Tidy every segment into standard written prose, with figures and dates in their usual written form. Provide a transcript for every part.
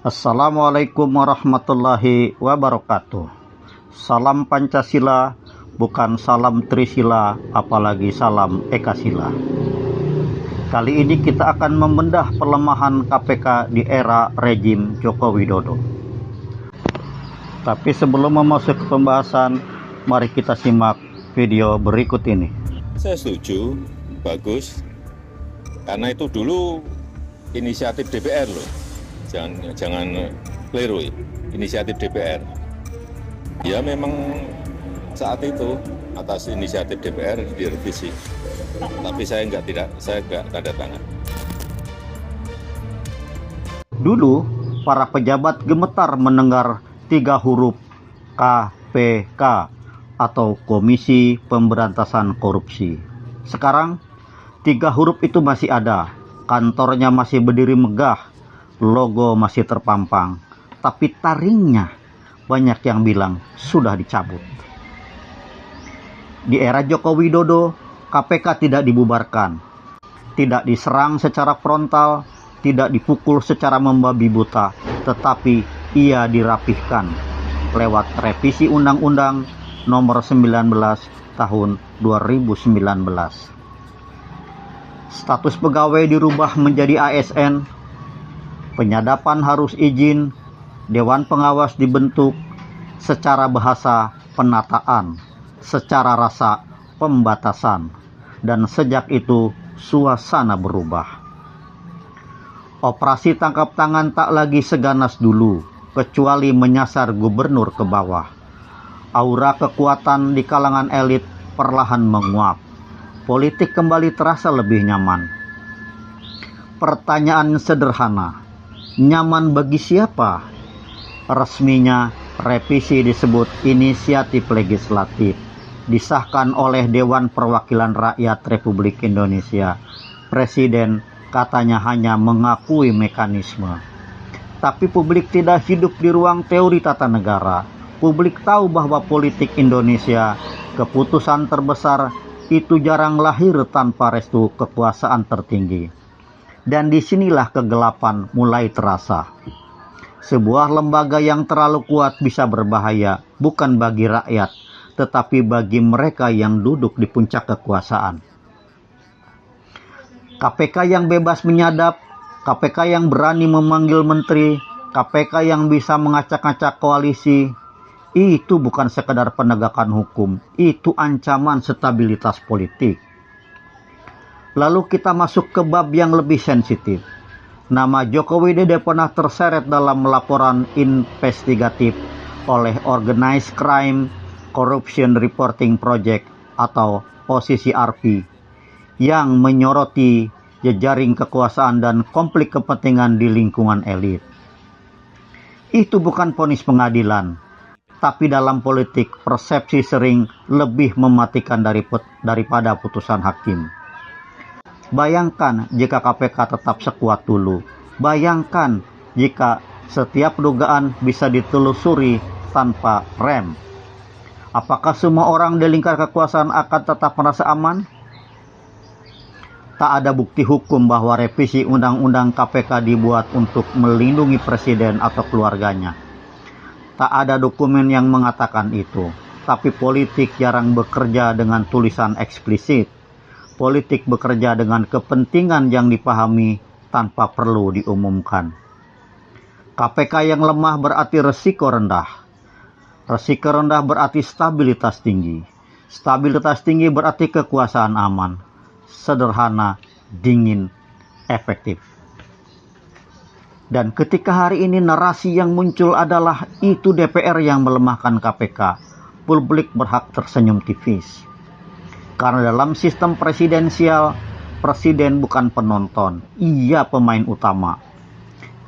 Assalamualaikum warahmatullahi wabarakatuh. Salam Pancasila, bukan salam Trisila, apalagi salam Ekasila. Kali ini kita akan membedah pelemahan KPK di era rejim Joko Widodo. Tapi sebelum memasuki pembahasan, mari kita simak video berikut ini. Saya setuju, bagus, karena itu dulu inisiatif DPR loh. Jangan keliru, inisiatif DPR. Ya memang saat itu atas inisiatif DPR direvisi, tapi saya nggak tanda tangan. Dulu para pejabat gemetar mendengar 3 huruf KPK atau Komisi Pemberantasan Korupsi. Sekarang 3 huruf itu masih ada, kantornya masih berdiri megah, logo masih terpampang, tapi taringnya banyak yang bilang sudah dicabut. Di era Joko Widodo, KPK tidak dibubarkan, tidak diserang secara frontal, tidak dipukul secara membabi buta, tetapi ia dirapihkan lewat revisi Undang-Undang Nomor 19 Tahun 2019. Status pegawai dirubah menjadi ASN, penyadapan harus izin, Dewan Pengawas dibentuk, secara bahasa penataan, secara rasa pembatasan, dan sejak itu suasana berubah. Operasi tangkap tangan tak lagi seganas dulu, kecuali menyasar gubernur ke bawah. Aura kekuatan di kalangan elit perlahan menguap. Politik kembali terasa lebih nyaman. Pertanyaan sederhana, nyaman bagi siapa? Resminya, revisi disebut inisiatif legislatif, disahkan oleh Dewan Perwakilan Rakyat Republik Indonesia. Presiden katanya hanya mengakui mekanisme. Tapi publik tidak hidup di ruang teori tata negara. Publik tahu bahwa politik Indonesia, keputusan terbesar, itu jarang lahir tanpa restu kekuasaan tertinggi. Dan disinilah kegelapan mulai terasa. Sebuah lembaga yang terlalu kuat bisa berbahaya, bukan bagi rakyat, tetapi bagi mereka yang duduk di puncak kekuasaan. KPK yang bebas menyadap, KPK yang berani memanggil menteri, KPK yang bisa mengacak-acak koalisi, itu bukan sekedar penegakan hukum, itu ancaman stabilitas politik. Lalu kita masuk ke bab yang lebih sensitif. Nama Joko Widodo pernah terseret dalam laporan investigatif oleh Organized Crime Corruption Reporting Project atau OCCRP yang menyoroti jejaring kekuasaan dan konflik kepentingan di lingkungan elit. Itu bukan vonis pengadilan, tapi dalam politik persepsi sering lebih mematikan daripada putusan hakim. Bayangkan jika KPK tetap sekuat dulu. Bayangkan jika setiap dugaan bisa ditelusuri tanpa rem. Apakah semua orang di lingkar kekuasaan akan tetap merasa aman? Tak ada bukti hukum bahwa revisi Undang-Undang KPK dibuat untuk melindungi presiden atau keluarganya. Tak ada dokumen yang mengatakan itu. Tapi politik jarang bekerja dengan tulisan eksplisit. Politik bekerja dengan kepentingan yang dipahami tanpa perlu diumumkan. KPK yang lemah berarti resiko rendah. Resiko rendah berarti stabilitas tinggi. Stabilitas tinggi berarti kekuasaan aman, sederhana, dingin, efektif. Dan ketika hari ini narasi yang muncul adalah itu DPR yang melemahkan KPK, publik berhak tersenyum tipis. Karena dalam sistem presidensial, presiden bukan penonton, ia pemain utama.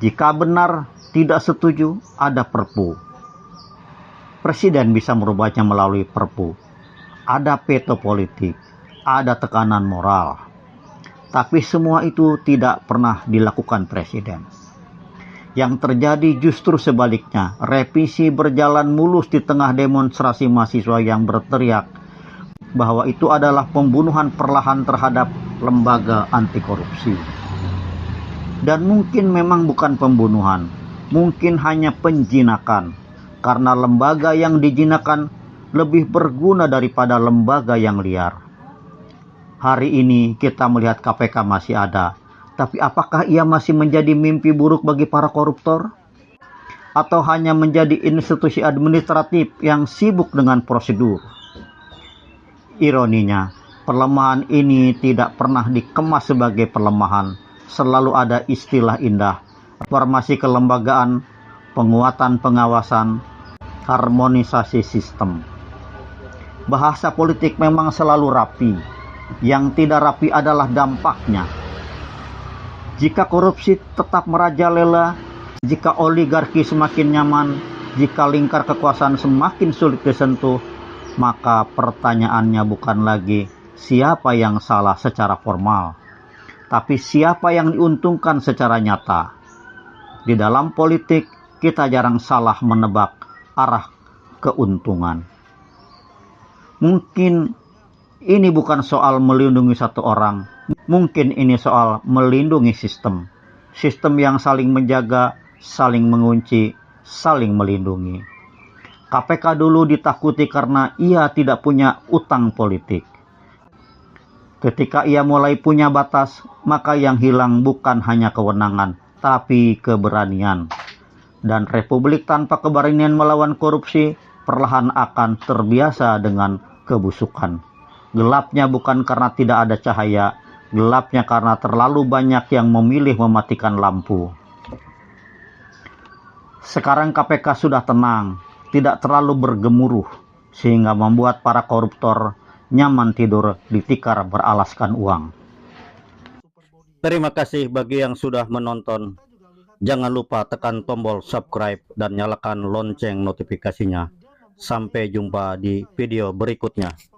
Jika benar tidak setuju, ada perpu. Presiden bisa merubahnya melalui perpu. Ada veto politik, ada tekanan moral. Tapi semua itu tidak pernah dilakukan presiden. Yang terjadi justru sebaliknya, revisi berjalan mulus di tengah demonstrasi mahasiswa yang berteriak bahwa itu adalah pembunuhan perlahan terhadap lembaga anti korupsi. Dan mungkin memang bukan pembunuhan, mungkin hanya penjinakan, karena lembaga yang dijinakan lebih berguna daripada lembaga yang liar. Hari ini kita melihat KPK masih ada, tapi apakah ia masih menjadi mimpi buruk bagi para koruptor? Atau hanya menjadi institusi administratif yang sibuk dengan prosedur? Ironinya, pelemahan ini tidak pernah dikemas sebagai pelemahan. Selalu ada istilah indah, reformasi kelembagaan, penguatan pengawasan, harmonisasi sistem. Bahasa politik memang selalu rapi. Yang tidak rapi adalah dampaknya. Jika korupsi tetap merajalela, jika oligarki semakin nyaman, jika lingkar kekuasaan semakin sulit disentuh, maka pertanyaannya bukan lagi siapa yang salah secara formal, tapi siapa yang diuntungkan secara nyata. Di dalam politik, kita jarang salah menebak arah keuntungan. Mungkin ini bukan soal melindungi satu orang, mungkin ini soal melindungi sistem. Sistem yang saling menjaga, saling mengunci, saling melindungi. KPK dulu ditakuti karena ia tidak punya utang politik. Ketika ia mulai punya batas, maka yang hilang bukan hanya kewenangan, tapi keberanian. Dan republik tanpa keberanian melawan korupsi perlahan akan terbiasa dengan kebusukan. Gelapnya bukan karena tidak ada cahaya, gelapnya karena terlalu banyak yang memilih mematikan lampu. Sekarang KPK sudah tenang, tidak terlalu bergemuruh, sehingga membuat para koruptor nyaman tidur di tikar beralaskan uang. Terima kasih bagi yang sudah menonton. Jangan lupa tekan tombol subscribe dan nyalakan lonceng notifikasinya. Sampai jumpa di video berikutnya.